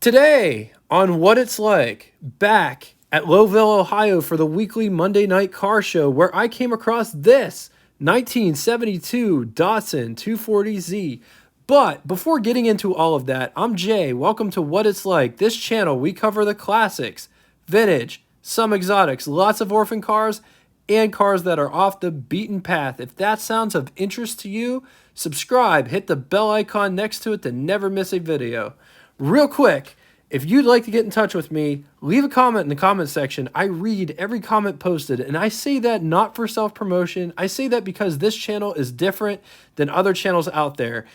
Today on What It's Like, back at Lowville, Ohio for the weekly Monday night car show where I came across this 1972 Datsun 240Z. But before getting into all of that, I'm Jay. Welcome to What It's Like. This channel, we cover the classics, vintage, some exotics, lots of orphan cars, and cars that are off the beaten path. If that sounds of interest to you, subscribe, hit the bell icon next to it to never miss a video. Real quick, if you'd like to get in touch with me, leave a comment in the comment section. I read every comment posted, and I say that not for self-promotion. I say that because this channel is different than other channels out there.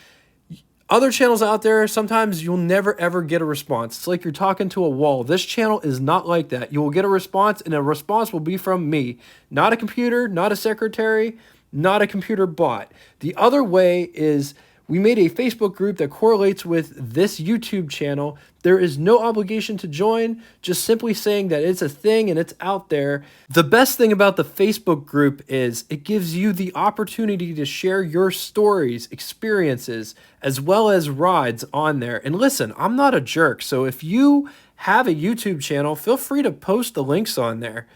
Other channels out there, sometimes you'll never ever get a response. It's like you're talking to a wall. This channel is not like that. You will get a response, and a response will be from me. Not a computer, not a secretary, not a computer bot. The other way is we made a Facebook group that correlates with this YouTube channel. There is no obligation to join, just simply saying that it's a thing and it's out there. The best thing about the Facebook group is it gives you the opportunity to share your stories, experiences, as well as rides on there. And listen, I'm not a jerk, so if you have a YouTube channel, feel free to post the links on there.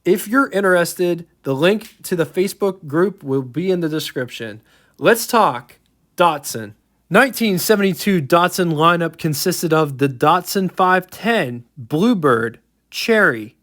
If you're interested, the link to the Facebook group will be in the description. Let's talk Datsun. 1972 Datsun lineup consisted of the Datsun 510, Bluebird, Cherry,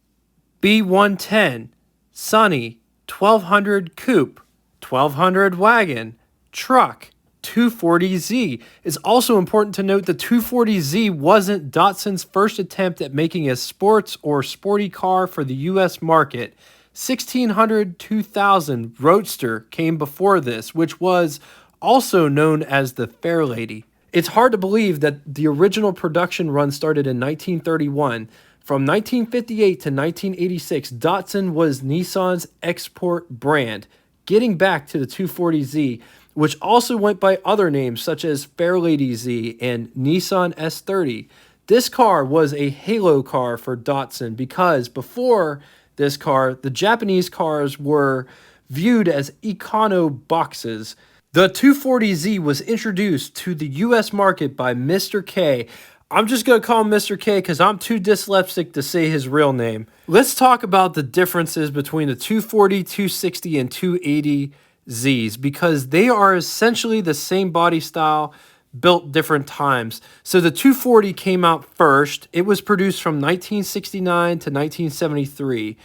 B110, Sunny, 1200 Coupe, 1200 Wagon, Truck, 240Z. It's also important to note the 240Z wasn't Datsun's first attempt at making a sports or sporty car for the US market. 1600 2000 Roadster came before this, which was also known as the Fair Lady. It's hard to believe that the original production run started in 1931. From 1958 to 1986, Datsun was Nissan's export brand. Getting back to the 240Z, which also went by other names such as Fair Lady Z and Nissan S30. This car was a halo car for Datsun because before this car, the Japanese cars were viewed as econo boxes. The 240Z was introduced to the US market by Mr. K. I'm just going to call him Mr. K because I'm too dyslexic to say his real name. Let's talk about the differences between the 240, 260, and 280Zs because they are essentially the same body style, built different times. So the 240 came out first. It was produced from 1969 to 1973.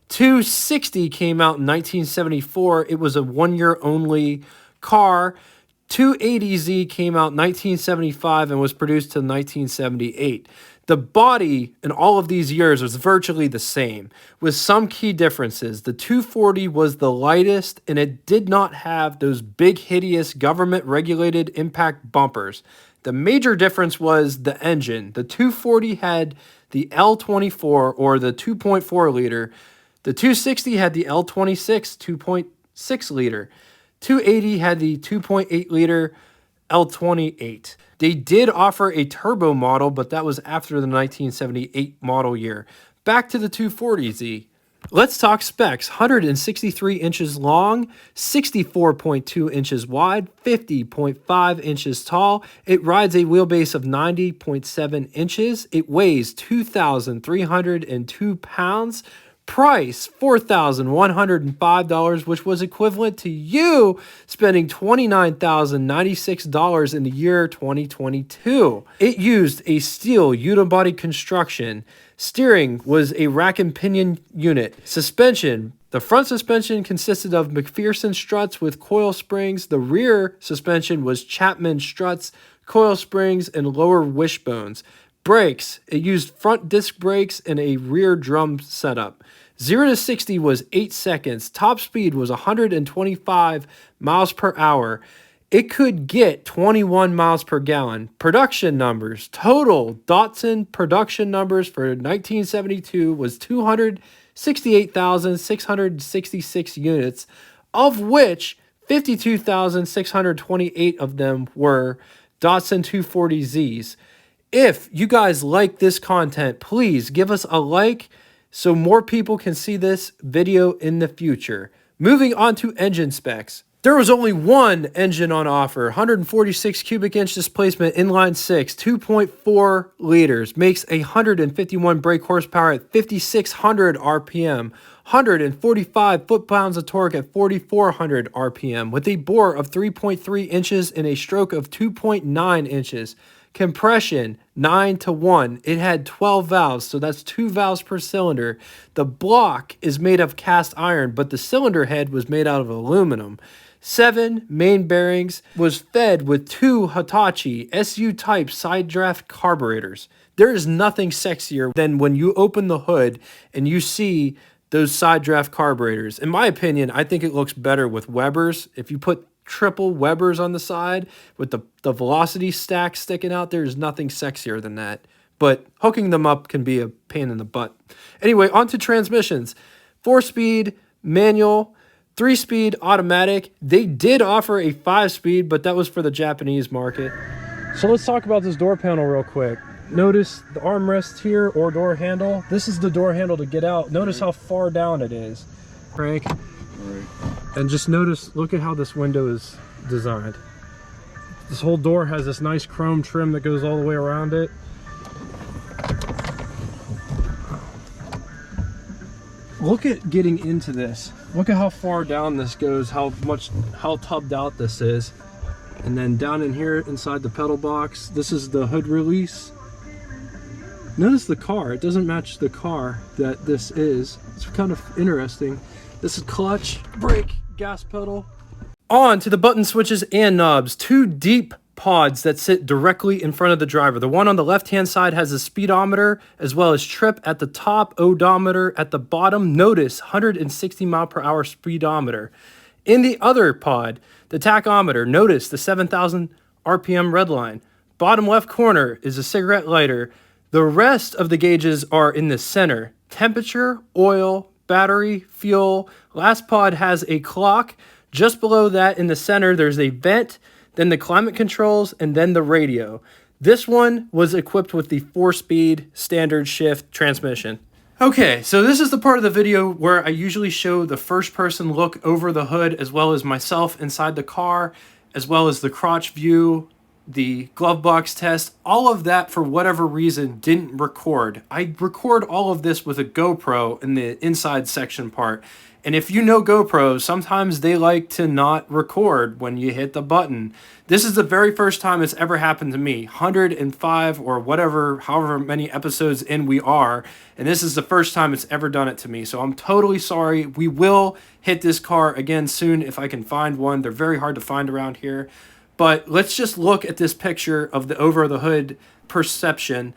260 came out in 1974. It was a one-year only car. 280Z came out in 1975 and was produced till 1978. The body in all of these years was virtually the same, with some key differences. The 240 was the lightest, and it did not have those big, hideous, government-regulated impact bumpers. The major difference was the engine. The 240 had the L24, or the 2.4 liter. The 260 had the L26, 2.6 liter. 280 had the 2.8 liter L28. They did offer a turbo model, but that was after the 1978 model year. Back to the 240Z. Let's talk specs. 163 inches long, 64.2 inches wide, 50.5 inches tall. It rides a wheelbase of 90.7 inches. It weighs 2,302 pounds. Price, $4,105, which was equivalent to you spending $29,096 in the year 2022. It used a steel unibody construction. Steering was a rack and pinion unit. Suspension, the front suspension consisted of McPherson struts with coil springs. The rear suspension was Chapman struts, coil springs, and lower wishbones. Brakes, it used front disc brakes and a rear drum setup. 0 to 60 was 8 seconds. Top speed was 125 miles per hour. It could get 21 miles per gallon. Production numbers. Total Datsun production numbers for 1972 was 268,666 units, of which 52,628 of them were Datsun 240Zs. If you guys like this content, please give us a like so more people can see this video in the future. Moving on to engine specs. There was only one engine on offer, 146 cubic inch displacement, inline six, 2.4 liters, makes 151 brake horsepower at 5,600 RPM, 145 foot-pounds of torque at 4,400 RPM, with a bore of 3.3 inches and a stroke of 2.9 inches. Compression 9-to-1. It had 12 valves, so that's 2 valves per cylinder. The block is made of cast iron, but the cylinder head was made out of aluminum. 7 main bearings, was fed with 2 Hitachi SU-type side draft carburetors. There is nothing sexier than when you open the hood and you see those side draft carburetors. In my opinion, I think it looks better with Webers. If you put triple Webers on the side with the velocity stack sticking out, there's nothing sexier than that. But hooking them up can be a pain in the butt. Anyway, on to transmissions. 4-speed, manual, 3-speed, automatic. They did offer a 5-speed, but that was for the Japanese market. So let's talk about this door panel real quick. Notice the armrest here, or door handle. This is the door handle to get out. Notice how far down it is. Crank. And just notice, look at how this window is designed. This whole door has this nice chrome trim that goes all the way around it. Look at getting into this. Look at how far down this goes, how tubbed out this is. And then down in here inside the pedal box, this is the hood release. Notice the car, it doesn't match the car that this is. It's kind of interesting. This is clutch, brake, gas pedal. On to the button switches and knobs. 2 deep pods that sit directly in front of the driver. The one on the left-hand side has a speedometer as well as trip at the top, odometer at the bottom. Notice 160 mile per hour speedometer. In the other pod, the tachometer, notice the 7,000 RPM red line. Bottom left corner is a cigarette lighter. The rest of the gauges are in the center. Temperature, oil, battery, fuel. Last pod has a clock. Just below that in the center, there's a vent, then the climate controls, and then the radio. This one was equipped with the 4-speed standard shift transmission. Okay, so this is the part of the video where I usually show the first-person look over the hood, as well as myself inside the car, as well as the crotch view, the glove box test. All of that, for whatever reason, didn't record. I record all of this with a GoPro in the inside section part. And if you know GoPros, sometimes they like to not record when you hit the button. This is the very first time it's ever happened to me. 105 or whatever, however many episodes in we are. And this is the first time it's ever done it to me. So I'm totally sorry. We will hit this car again soon if I can find one. They're very hard to find around here. But let's just look at this picture of the over the hood perception.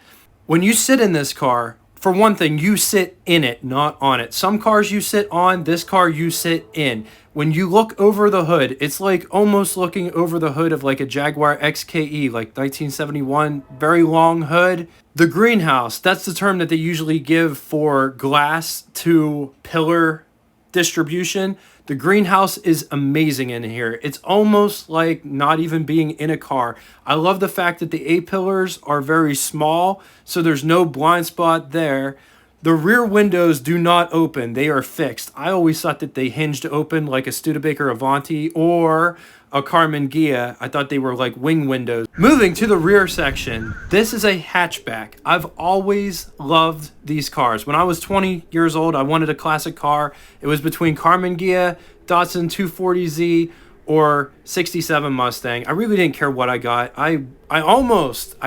When you sit in this car, for one thing, you sit in it, not on it. Some cars you sit on, this car you sit in. When you look over the hood, it's like almost looking over the hood of like a Jaguar XKE, like 1971, very long hood. The greenhouse, that's the term that they usually give for glass to pillar distribution. The greenhouse is amazing in here. It's almost like not even being in a car. I love the fact that the A-pillars are very small, so there's no blind spot there. The rear windows do not open. They are fixed. I always thought that they hinged open like a Studebaker Avanti or a Karmann Ghia. I thought they were like wing windows. Moving to the rear section, this is a hatchback. I've always loved these cars. When I was 20 years old, I wanted a classic car. It was between Karmann Ghia, Datsun 240Z, or 67 Mustang. I really didn't care what I got. I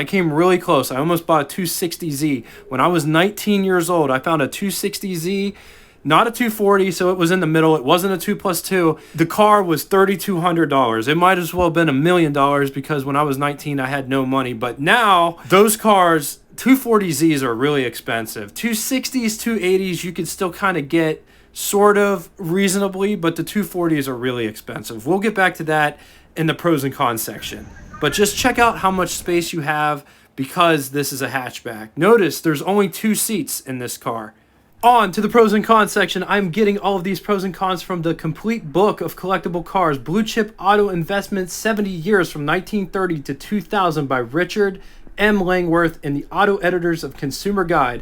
came really close. I almost bought a 260Z. When I was 19 years old, I found a 260Z, not a 240, so it was in the middle. It wasn't a 2+2. The car was $3,200. It might as well have been $1 million because when I was 19, I had no money. But now, those cars, 240Zs are really expensive. 260s, 280s, you can still kind of get sort of reasonably, but the 240s are really expensive. We'll get back to that in the pros and cons section. But just check out how much space you have because this is a hatchback. Notice there's only 2 seats in this car. On to the pros and cons section. I'm getting all of these pros and cons from the complete book of collectible cars, Blue Chip Auto Investments, 70 years from 1930 to 2000 by Richard M. Langworth and the Auto Editors of Consumer Guide.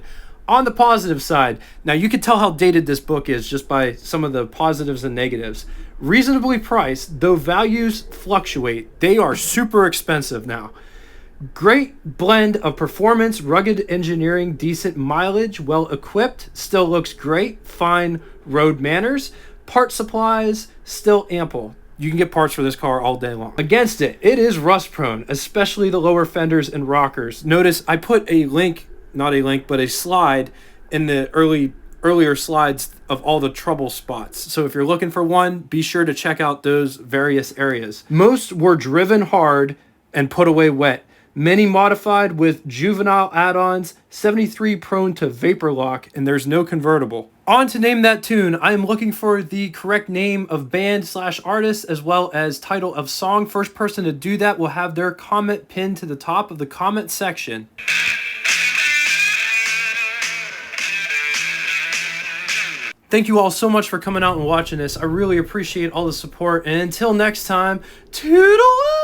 On the positive side, now you can tell how dated this book is just by some of the positives and negatives. Reasonably priced, though values fluctuate. They are super expensive now. Great blend of performance, rugged engineering, decent mileage, well equipped, still looks great, fine road manners, part supplies, still ample. You can get parts for this car all day long. Against it, it is rust prone, especially the lower fenders and rockers. Notice I put a link, not a link, but a slide in the earlier slides of all the trouble spots. So if you're looking for one, be sure to check out those various areas. Most were driven hard and put away wet. Many modified with juvenile add-ons, 73 prone to vapor lock, and there's no convertible. On to name that tune, I am looking for the correct name of band/artist as well as title of song. First person to do that will have their comment pinned to the top of the comment section. Thank you all so much for coming out and watching this. I really appreciate all the support. And until next time, toodaloo!